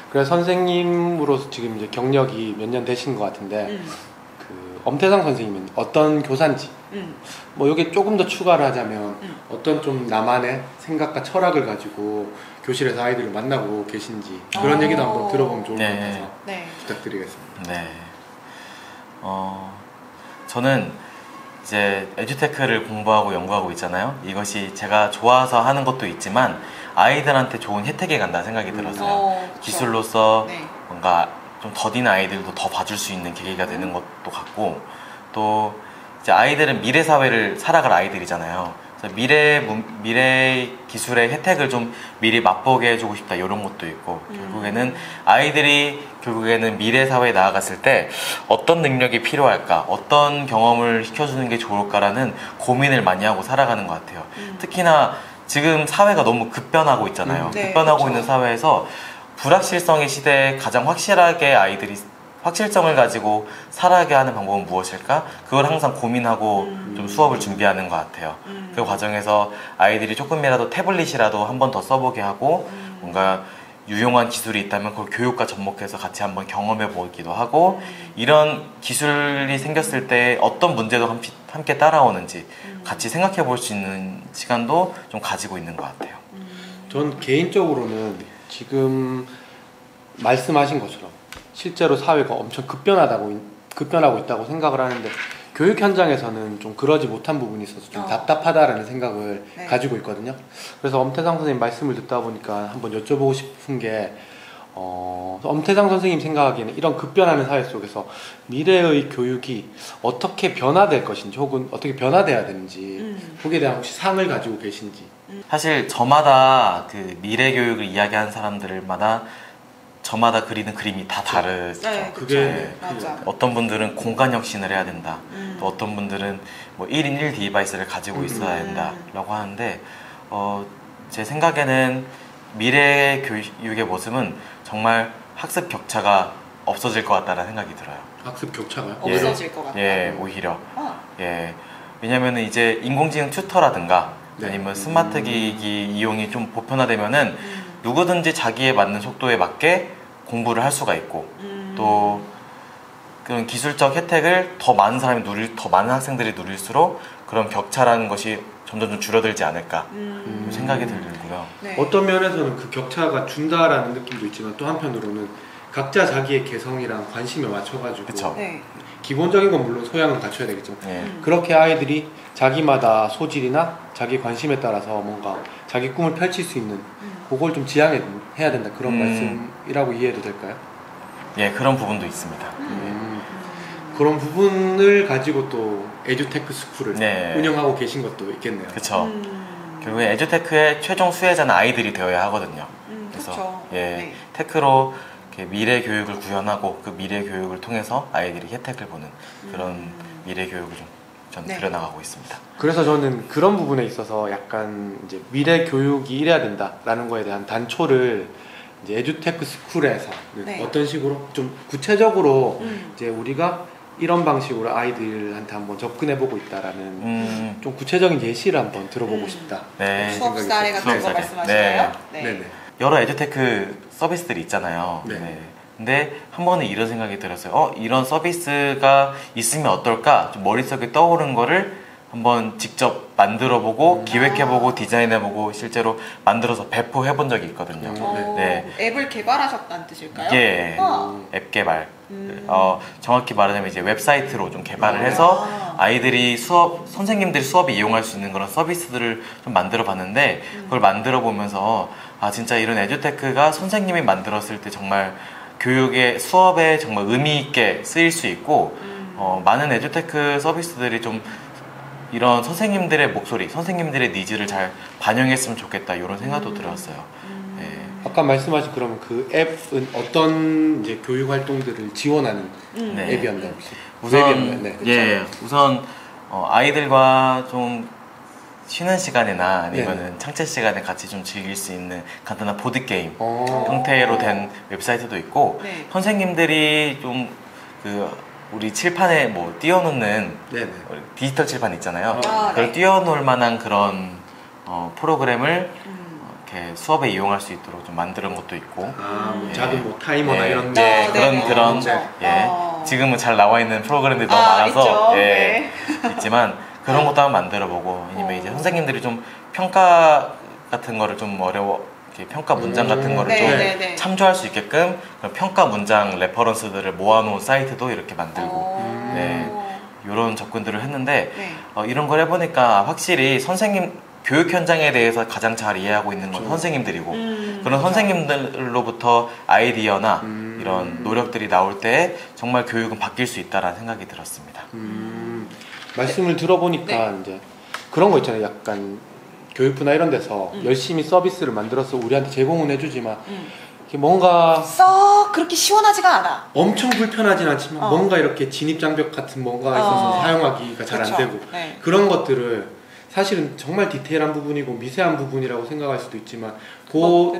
그래서 선생님으로서 지금 이제 경력이 몇 년 되신 것 같은데 그 엄태상 선생님은 어떤 교사인지 뭐 여기 조금 더 추가를 하자면 어떤 좀 나만의 생각과 철학을 가지고 교실에서 아이들을 만나고 계신지 그런 얘기도 한번 들어보면 좋을 것 같아서 부탁드리겠습니다. 네. 저는 이제 에듀테크를 공부하고 연구하고 있잖아요. 이것이 제가 좋아서 하는 것도 있지만 아이들한테 좋은 혜택이 간다는 생각이 들었어요. 기술로서 뭔가 좀 더딘 아이들도 더 봐줄 수 있는 계기가 되는 것도 같고, 또 이제 아이들은 미래 사회를 살아갈 아이들이잖아요. 그래서 미래 기술의 혜택을 좀 미리 맛보게 해주고 싶다 이런 것도 있고, 결국에는 아이들이 미래 사회에 나아갔을 때 어떤 능력이 필요할까, 어떤 경험을 시켜주는 게 좋을까라는 고민을 많이 하고 살아가는 것 같아요. 특히나 지금 사회가 너무 급변하고 있잖아요. 급변하고 있는 사회에서 불확실성의 시대에 가장 확실하게 아이들이 확실성을 가지고 살아가게 하는 방법은 무엇일까? 그걸 항상 고민하고 좀 수업을 준비하는 것 같아요. 그 과정에서 아이들이 조금이라도 태블릿이라도 한 번 더 써보게 하고 뭔가 유용한 기술이 있다면 그걸 교육과 접목해서 같이 한번 경험해 보기도 하고, 이런 기술이 생겼을 때 어떤 문제도 함께 따라오는지 같이 생각해 볼 수 있는 시간도 좀 가지고 있는 것 같아요. 전 개인적으로는 지금 말씀하신 것처럼 실제로 사회가 엄청 급변하고 있다고 생각을 하는데, 교육 현장에서는 좀 그러지 못한 부분이 있어서 좀 답답하다라는 생각을 가지고 있거든요. 그래서 엄태상 선생님 말씀을 듣다 보니까 한번 여쭤보고 싶은 게, 엄태상 선생님 생각하기에는 이런 급변하는 사회 속에서 미래의 교육이 어떻게 변화될 것인지 혹은 어떻게 변화돼야 되는지 거기에 대한 혹시 상을 가지고 계신지. 사실 저마다 그 미래 교육을 이야기하는 사람들마다 저마다 그리는 그림이 다 다르죠. 그게 어떤 분들은 공간 혁신을 해야 된다. 또 어떤 분들은 뭐 1인 1 디바이스를 가지고 있어야 된다라고 하는데, 제 생각에는 미래 교육의 모습은 정말 학습 격차가 없어질 것 같다는 생각이 들어요. 학습 격차가요? 없어질 것 같다. 예, 오히려. 예, 왜냐면은 이제 인공지능 튜터라든가 아니면 스마트 기기 이용이 좀 보편화되면은 누구든지 자기에 맞는 속도에 맞게 공부를 할 수가 있고, 또 그런 기술적 혜택을 더 많은 학생들이 누릴수록 그런 격차라는 것이 점점 좀 줄어들지 않을까 생각이 들고요. 어떤 면에서는 그 격차가 준다라는 느낌도 있지만, 또 한편으로는 각자 자기의 개성이랑 관심에 맞춰가지고 기본적인 건 물론 소양은 갖춰야 되겠지만 그렇게 아이들이 자기마다 소질이나 자기 관심에 따라서 뭔가 자기 꿈을 펼칠 수 있는 그걸 좀 지향해야 된다, 그런 말씀이라고 이해해도 될까요? 예, 그런 부분도 있습니다. 그런 부분을 가지고 또 에듀테크 스쿨을 운영하고 계신 것도 있겠네요. 그렇죠. 결국에 에듀테크의 최종 수혜자는 아이들이 되어야 하거든요. 그래서 테크로 이렇게 미래 교육을 구현하고 그 미래 교육을 통해서 아이들이 혜택을 보는 그런 미래 교육을 좀 그려나가고 있습니다. 그래서 저는 그런 부분에 있어서 약간 이제 미래 교육이 이래야 된다라는 거에 대한 단초를 이제 에듀테크 스쿨에서 어떤 식으로 좀 구체적으로 이제 우리가 이런 방식으로 아이들한테 한번 접근해보고 있다라는 좀 구체적인 예시를 한번 들어보고 싶다. 수업 사례 같은 거 말씀하시나요? 여러 에듀테크 서비스들이 있잖아요. 근데 한 번은 이런 생각이 들었어요. 이런 서비스가 있으면 어떨까? 좀 머릿속에 떠오른 거를 한번 직접 만들어보고 기획해보고 디자인해보고 실제로 만들어서 배포해본 적이 있거든요. 앱을 개발하셨다는 뜻일까요? 예, 앱 개발. 정확히 말하자면 이제 웹사이트로 좀 개발을 해서 아이들이 선생님들이 수업에 이용할 수 있는 그런 서비스들을 좀 만들어 봤는데, 그걸 만들어 보면서 진짜 이런 에듀테크가 선생님이 만들었을 때 정말 수업에 정말 의미 있게 쓰일 수 있고, 많은 에듀테크 서비스들이 좀 이런 선생님들의 목소리, 선생님들의 니즈를 잘 반영했으면 좋겠다, 이런 생각도 들었어요. 아까 말씀하신 그러면 그 앱은 어떤 이제 교육 활동들을 지원하는 앱이었나요? 우선 아이들과 좀 쉬는 시간이나 아니면은 창체 시간에 같이 좀 즐길 수 있는 간단한 보드게임 형태로 된 웹사이트도 있고, 선생님들이 좀 우리 칠판에 뭐 띄워놓는 디지털 칠판 있잖아요. 그걸 띄워놓을 만한 그런 프로그램을 이렇게 수업에 이용할 수 있도록 좀 만드는 것도 있고 뭐 작은 뭐 타이머나 이런 그런 지금은 잘 나와 있는 프로그램들이 너무 많아서 있지만 그런 것도 한번 만들어보고 아니면 이제 선생님들이 좀 평가 같은 거를 좀 평가 문장 같은 거를 좀 참조할 수 있게끔 평가 문장 레퍼런스들을 모아놓은 사이트도 이렇게 만들고 이런 접근들을 했는데 이런 걸 해보니까 확실히 교육 현장에 대해서 가장 잘 이해하고 있는 건 선생님들이고 그런 선생님들로부터 아이디어나 이런 노력들이 나올 때 정말 교육은 바뀔 수 있다는 생각이 들었습니다. 말씀을 들어보니까 이제 그런 거 있잖아요. 약간 교육부나 이런 데서 열심히 서비스를 만들어서 우리한테 제공은 해주지만 뭔가 그렇게 시원하지가 않아. 엄청 불편하진 않지만 뭔가 이렇게 진입장벽 같은 뭔가가 있어서 사용하기가 잘 안 되고 그런 것들을 사실은 정말 디테일한 부분이고 미세한 부분이라고 생각할 수도 있지만 그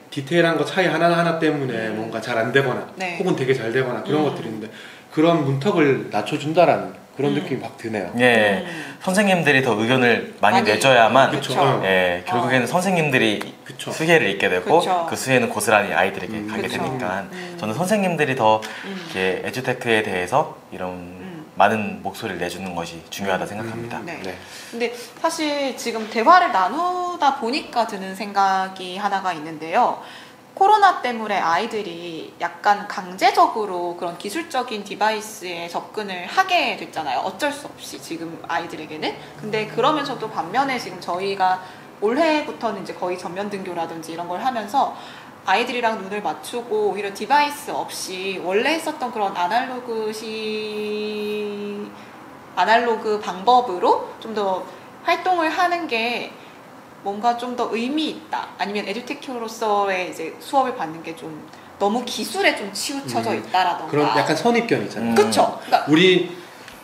디테일한 거 차이 하나하나 때문에 뭔가 잘 안 되거나 혹은 되게 잘 되거나 그런 것들인데 그런 문턱을 낮춰준다라는 그런 느낌이 막 드네요. 선생님들이 더 의견을 많이 내줘야만 결국에는 선생님들이 수혜를 입게 되고 그 수혜는 고스란히 아이들에게 가게 되니까 저는 선생님들이 더 이렇게 에듀테크에 대해서 이런 많은 목소리를 내주는 것이 중요하다 생각합니다. 근데 사실 지금 대화를 나누다 보니까 드는 생각이 하나가 있는데요. 코로나 때문에 아이들이 약간 강제적으로 그런 기술적인 디바이스에 접근을 하게 됐잖아요. 어쩔 수 없이 지금 아이들에게는. 근데 그러면서도 반면에 지금 저희가 올해부터는 이제 거의 전면 등교라든지 이런 걸 하면서 아이들이랑 눈을 맞추고 오히려 디바이스 없이 원래 했었던 그런 아날로그 방법으로 좀 더 활동을 하는 게 뭔가 좀 더 의미 있다. 아니면 에듀테크로서의 이제 수업을 받는 게 좀 너무 기술에 좀 치우쳐져 있다라던가. 그런 약간 선입견이잖아요. 그쵸. 그러니까 우리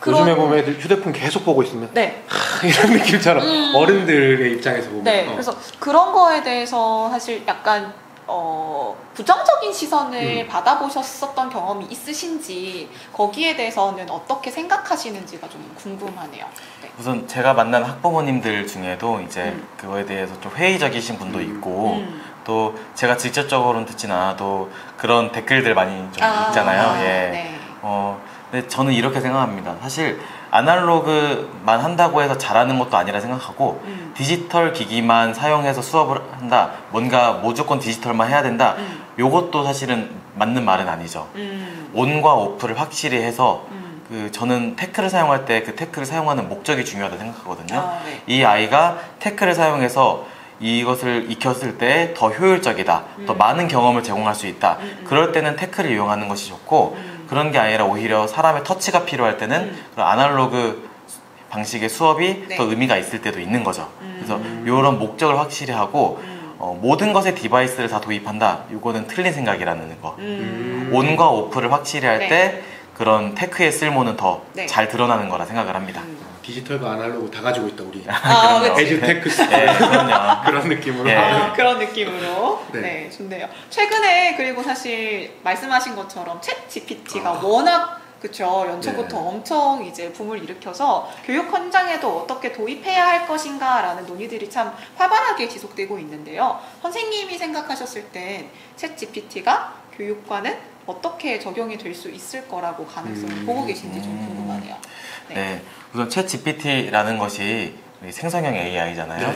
요즘에 보면 애들 휴대폰 계속 보고 있으면 이런 느낌처럼 어른들의 입장에서 보면 그래서 그런 거에 대해서 사실 약간 부정적인 시선을 받아보셨었던 경험이 있으신지 거기에 대해서는 어떻게 생각하시는지가 좀 궁금하네요. 우선 제가 만난 학부모님들 중에도 이제 그거에 대해서 좀 회의적이신 분도 있고 또 제가 직접적으로는 듣진 않아도 그런 댓글들 많이 좀 있잖아요. 근데 저는 이렇게 생각합니다. 사실 아날로그만 한다고 해서 잘하는 것도 아니라 생각하고 디지털 기기만 사용해서 수업을 한다, 뭔가 무조건 디지털만 해야 된다, 요것도 사실은 맞는 말은 아니죠. 온과 오프를 확실히 해서 저는 테크를 사용할 때 그 테크를 사용하는 목적이 중요하다고 생각하거든요. 이 아이가 테크를 사용해서 이것을 익혔을 때 더 효율적이다, 더 많은 경험을 제공할 수 있다, 그럴 때는 테크를 이용하는 것이 좋고 그런 게 아니라 오히려 사람의 터치가 필요할 때는 그런 아날로그 방식의 수업이 더 의미가 있을 때도 있는 거죠. 그래서 이런 목적을 확실히 하고 모든 것에 디바이스를 다 도입한다, 이거는 틀린 생각이라는 거. 온과 오프를 확실히 할 때 그런 테크의 쓸모는 더 잘 드러나는 거라 생각을 합니다. 디지털과 아날로그 다 가지고 있다 우리. 에듀테크 그럼요. 그런 느낌으로. 그런 느낌으로. 좋네요. 최근에 그리고 사실 말씀하신 것처럼 챗 GPT가 워낙 연초부터 엄청 이제 붐을 일으켜서 교육 현장에도 어떻게 도입해야 할 것인가라는 논의들이 참 활발하게 지속되고 있는데요. 선생님이 생각하셨을 땐 챗 GPT가 교육과는 어떻게 적용이 될 수 있을 거라고 가능성을 보고 계신지 좀 궁금하네요. 우선 챗 GPT라는 것이 생성형 AI잖아요.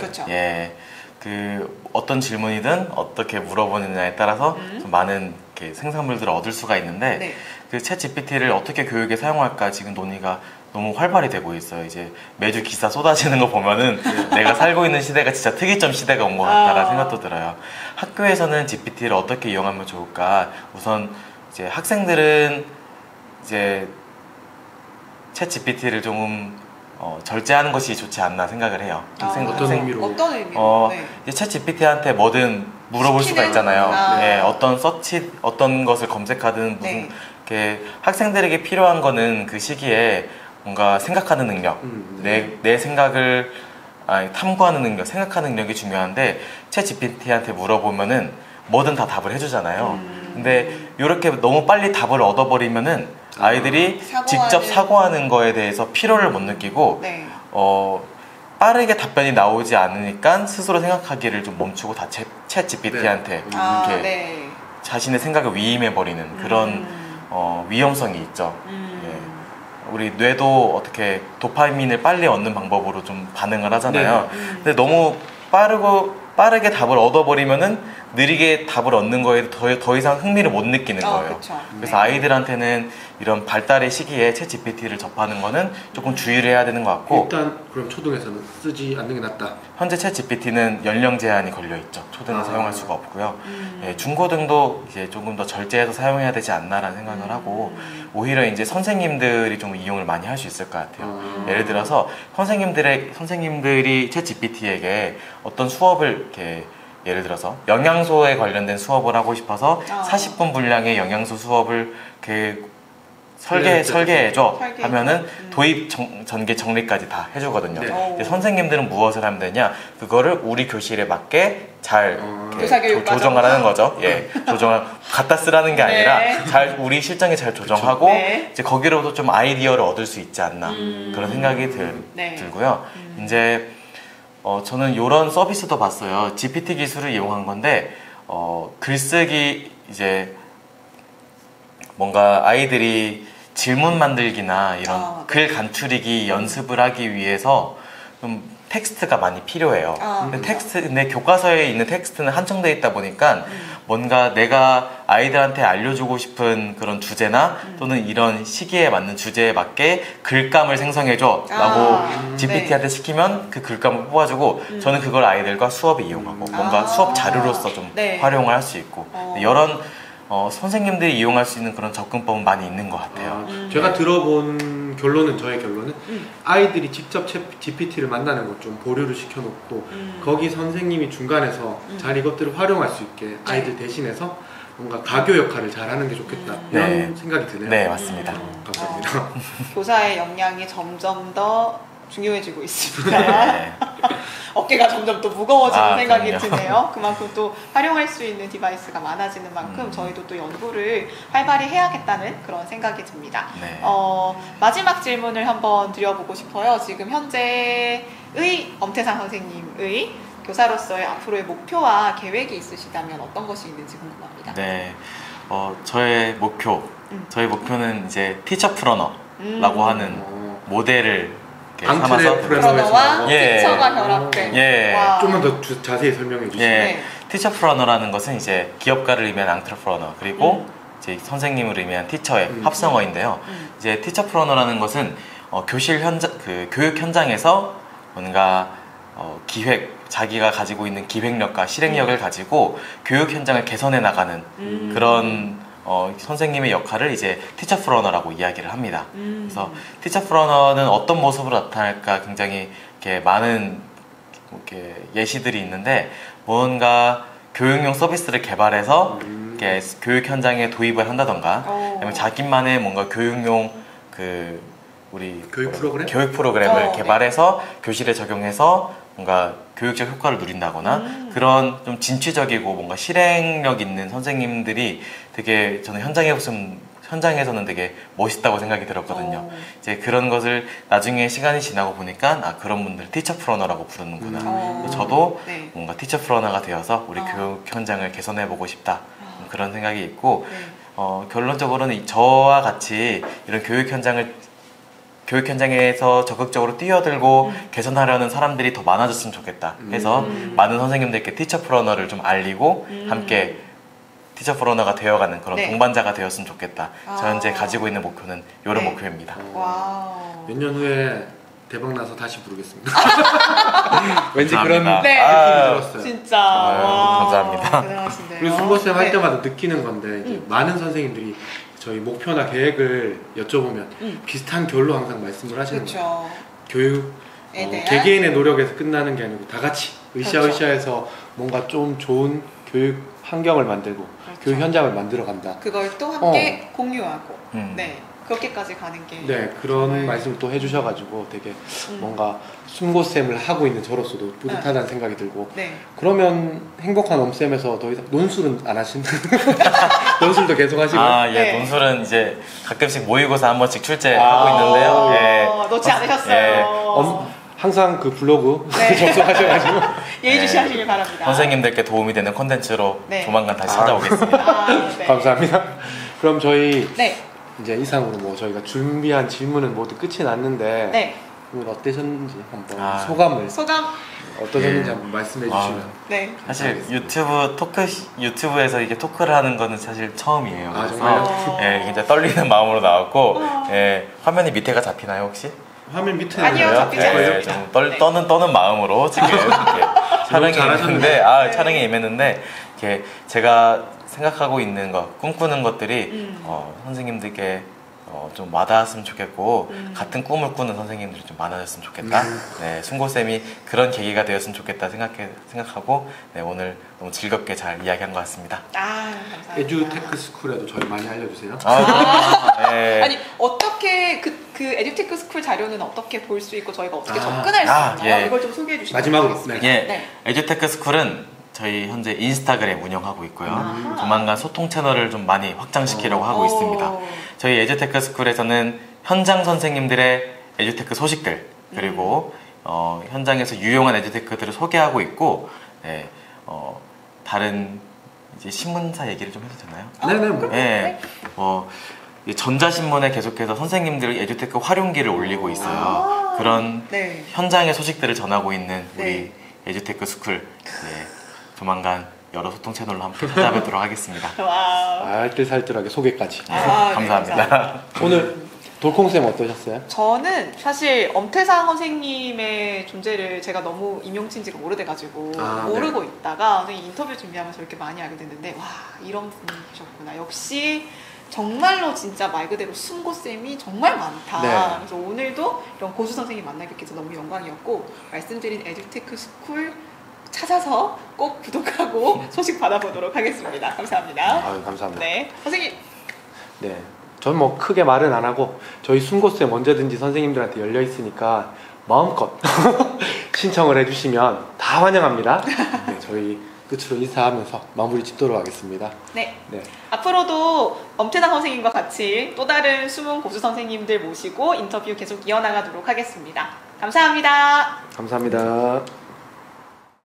어떤 질문이든 어떻게 물어보느냐에 따라서 좀 많은 생산물들을 얻을 수가 있는데 그 챗 GPT를 어떻게 교육에 사용할까 지금 논의가 너무 활발히 되고 있어요. 이제 매주 기사 쏟아지는 거 보면은 내가 살고 있는 시대가 진짜 특이점 시대가 온 것 같다라는 생각도 들어요. 학교에서는 GPT를 어떻게 이용하면 좋을까? 우선 이제 학생들은 이제 챗 GPT를 조금 절제하는 것이 좋지 않나 생각을 해요. 어떤 의미로? 챗 GPT한테 뭐든 물어볼 수가 있잖아요. 어떤 것을 검색하든 무슨 학생들에게 필요한 거는 그 시기에 뭔가 생각하는 능력, 내 생각을 탐구하는 능력, 생각하는 능력이 중요한데 챗 GPT한테 물어보면은 뭐든 다 답을 해주잖아요. 근데 이렇게 너무 빨리 답을 얻어버리면은 아이들이 직접 사고하는 거에 대해서 필요를 못 느끼고 빠르게 답변이 나오지 않으니까 스스로 생각하기를 좀 멈추고 다 챗 GPT한테 이렇게 네. 자신의 생각을 위임해버리는 그런 위험성이 있죠. 예. 우리 뇌도 어떻게 도파민을 빨리 얻는 방법으로 좀 반응을 하잖아요. 근데 너무 빠르게 답을 얻어버리면은 느리게 답을 얻는 거에 더 이상 흥미를 못 느끼는 거예요. 그래서 아이들한테는 이런 발달의 시기에 챗 GPT를 접하는 거는 조금 주의를 해야 되는 것 같고, 일단 그럼 초등에서는 쓰지 않는 게 낫다. 현재 챗 GPT는 연령 제한이 걸려 있죠. 초등은 사용할 수가 없고요. 예, 중고등도 이제 조금 더 절제해서 사용해야 되지 않나라는 생각을 하고, 오히려 이제 선생님들이 좀 이용을 많이 할 수 있을 것 같아요. 예를 들어서 선생님들이 챗 GPT에게 어떤 수업을 이렇게 예를 들어서 영양소에 관련된 수업을 하고 싶어서 40분 분량의 영양소 수업을 설계해줘 하면은 도입 전개 정리까지 다 해주거든요. 네. 선생님들은 무엇을 하면 되냐, 그거를 우리 교실에 맞게 잘 조정을 하는 거죠. 예, 조정을 갖다 쓰라는 게 아니라 네. 잘 우리 실정에 잘 조정하고 네. 이제 거기로부터 좀 아이디어를 얻을 수 있지 않나 그런 생각이 네. 들고요. 이제 저는 이런 서비스도 봤어요. GPT 기술을 이용한 건데 글쓰기 이제 뭔가 아이들이 질문 만들기나 이런 글 간추리기 연습을 하기 위해서 좀 텍스트가 많이 필요해요. 근데 교과서에 있는 텍스트는 한정되어 있다 보니까 뭔가 내가 아이들한테 알려주고 싶은 그런 주제나 또는 이런 시기에 맞는 주제에 맞게 글감을 생성해줘 라고 GPT한테 시키면 그 글감을 뽑아주고 저는 그걸 아이들과 수업에 이용하고 뭔가 수업 자료로서 좀 활용을 할 수 있고 이런 선생님들이 이용할 수 있는 그런 접근법은 많이 있는 것 같아요. 제가 들어본 저의 결론은 아이들이 직접 GPT를 만나는 것 좀 보류를 시켜놓고 거기 선생님이 중간에서 잘 이것들을 활용할 수 있게 아이들 대신해서 뭔가 가교 역할을 잘하는 게 좋겠다 이런 생각이 드네요. 네, 맞습니다. 감사합니다. 교사의 역량이 점점 더 중요해지고 있습니다. 네. 어깨가 점점 또 무거워지는 생각이 그럼요. 드네요. 그만큼 또 활용할 수 있는 디바이스가 많아지는 만큼 저희도 또 연구를 활발히 해야겠다는 그런 생각이 듭니다. 네. 마지막 질문을 한번 드려보고 싶어요. 지금 현재의 엄태상 선생님의 교사로서의 앞으로의 목표와 계획이 있으시다면 어떤 것이 있는지 궁금합니다. 네, 저의 목표는 이제 티처 프러너라고 하는 모델을 삼아서 프러너와 예. 티처가 결합된. 예. 좀만 더 자세히 설명해 주시면. 예. 티처 프러너라는 것은 이제 기업가를 의미한 앙트레프러너 그리고 이제 선생님을 의미한 티처의 합성어인데요. 이제 티처 프러너라는 것은 교육 현장에서 뭔가 자기가 가지고 있는 기획력과 실행력을 가지고 교육 현장을 개선해 나가는 그런 선생님의 역할을 이제 티처 프러너라고 이야기를 합니다. 그래서 티처 프러너는 어떤 모습으로 나타날까 굉장히 이렇게 많은 예시들이 있는데 뭔가 교육용 서비스를 개발해서 이렇게 교육 현장에 도입을 한다던가 아니면 자기만의 뭔가 교육용 교육 프로그램을 개발해서 교실에 적용해서 뭔가 교육적 효과를 누린다거나 그런 좀 진취적이고 뭔가 실행력 있는 선생님들이 되게 저는 현장에서는 되게 멋있다고 생각이 들었거든요. 이제 그런 것을 나중에 시간이 지나고 보니까 그런 분들 티처 프러너라고 부르는구나. 저도 뭔가 티처 프러너가 되어서 우리 교육 현장을 개선해보고 싶다. 그런 생각이 있고 결론적으로는 저와 같이 이런 교육 현장에서 적극적으로 뛰어들고 개선하려는 사람들이 더 많아졌으면 좋겠다 해서 많은 선생님들께 티처 프러너를 좀 알리고 함께 티처 프러너가 되어가는 그런 동반자가 되었으면 좋겠다. 저 현재 가지고 있는 목표는 이런 목표입니다. 몇 년 후에 대박 나서 다시 부르겠습니다. 왠지 감사합니다. 그런 느낌이 들었어요. 진짜 감사합니다. 대단하신데요. 그리고 순고쌤 할 때마다 느끼는 건데 이제 많은 선생님들이 저희 목표나 계획을 여쭤보면 비슷한 결로 항상 말씀을 하시는 거예요. 교육 개개인의 노력에서 끝나는 게 아니고 다 같이 으쌰으쌰해서 뭔가 좀 좋은 교육 환경을 만들고 교육 현장을 만들어 간다. 그걸 또 함께 공유하고 그렇게까지 가는 게 그런 말씀을 또 해주셔가지고 되게 뭔가 순고쌤을 하고 있는 저로서도 뿌듯하다는 생각이 들고 그러면 행복한 엄쌤에서 더 이상 논술은 안 하시는 논술도 계속 하시고 논술은 이제 가끔씩 모의고사 한 번씩 출제하고 있는데요. 놓지 않으셨어요. 항상 그 블로그 네. 접속하셔가지고 예의주시하시길 네. 바랍니다. 선생님들께 도움이 되는 콘텐츠로 네. 조만간 다시 찾아오겠습니다. 네. 감사합니다. 그럼 저희 네. 이제 이상으로 뭐 저희가 준비한 질문은 모두 끝이 났는데 네. 오늘 어떠셨는지 한번 아. 소감. 어떠셨는지 예. 한번 말씀해 주시면. 네. 사실 유튜브에서 이게 토크를 하는 거는 사실 처음이에요. 아, 그래서 정말요? 예, 굉장히 떨리는 마음으로 나왔고 예, 화면이 밑에가 잡히나요 혹시? 화면 밑에 아니요, 있나요? 잡히지 않습니다. 예, 좀 네. 떠는 마음으로 지금 이렇게 촬영에 잘하셨네요. 임했는데 네. 촬영에 임했는데 이렇게 제가 생각하고 있는 것, 꿈꾸는 것들이 선생님들께 좀 와닿았으면 좋겠고 같은 꿈을 꾸는 선생님들이 좀 많아졌으면 좋겠다. 네, 순고쌤이 그런 계기가 되었으면 좋겠다 생각하고 네, 오늘 너무 즐겁게 잘 이야기한 것 같습니다. 아, 감사합니다. 에듀테크 스쿨에도 저희 많이 알려주세요. 네. 아니 어떻게 그 에듀테크 스쿨 자료는 어떻게 볼 수 있고 저희가 어떻게 아. 접근할 수 있나요? 예. 이걸 좀 소개해 주시면 마지막으로, 좋겠습니다. 예, 네. 에듀테크 스쿨은 저희 현재 인스타그램 운영하고 있고요. 아하. 조만간 소통 채널을 좀 많이 확장시키려고 하고 오. 있습니다. 저희 에듀테크 스쿨에서는 현장 선생님들의 에듀테크 소식들 그리고 현장에서 유용한 에듀테크들을 소개하고 있고 네, 다른 이제 신문사 얘기를 좀 해도 되나요? 네네. 뭐. 네, 이 전자신문에 계속해서 선생님들 에듀테크 활용기를 올리고 있어요. 그런 네. 현장의 소식들을 전하고 있는 우리 네. 에듀테크 스쿨 네, 조만간 여러 소통 채널로 함께 찾아뵙도록 하겠습니다. 와. 알뜰살뜰하게 소개까지. 아, 네, 감사합니다. 오늘 돌콩쌤 어떠셨어요? 저는 사실 엄태상 선생님의 존재를 제가 너무 임용친 지가 오래돼가지고 모르고 있다가 선생님 인터뷰 준비하면서 이렇게 많이 알게 됐는데 와 이런 분이셨구나. 역시 정말로 진짜 말 그대로 순고쌤이 정말 많다. 네. 그래서 오늘도 이런 고수 선생님 만나게 돼서 너무 영광이었고 말씀드린 에듀테크 스쿨 찾아서 꼭 구독하고 소식 받아보도록 하겠습니다. 감사합니다. 아유, 감사합니다. 네, 선생님. 네. 전 뭐 크게 말은 안 하고 저희 순고쌤 언제든지 선생님들한테 열려 있으니까 마음껏 신청을 해주시면 다 환영합니다. 네, 저희 끝으로 인사하면서 마무리 짓도록 하겠습니다. 네. 네. 앞으로도 엄태상 선생님과 같이 또 다른 숨은 고수 선생님들 모시고 인터뷰 계속 이어나가도록 하겠습니다. 감사합니다. 감사합니다.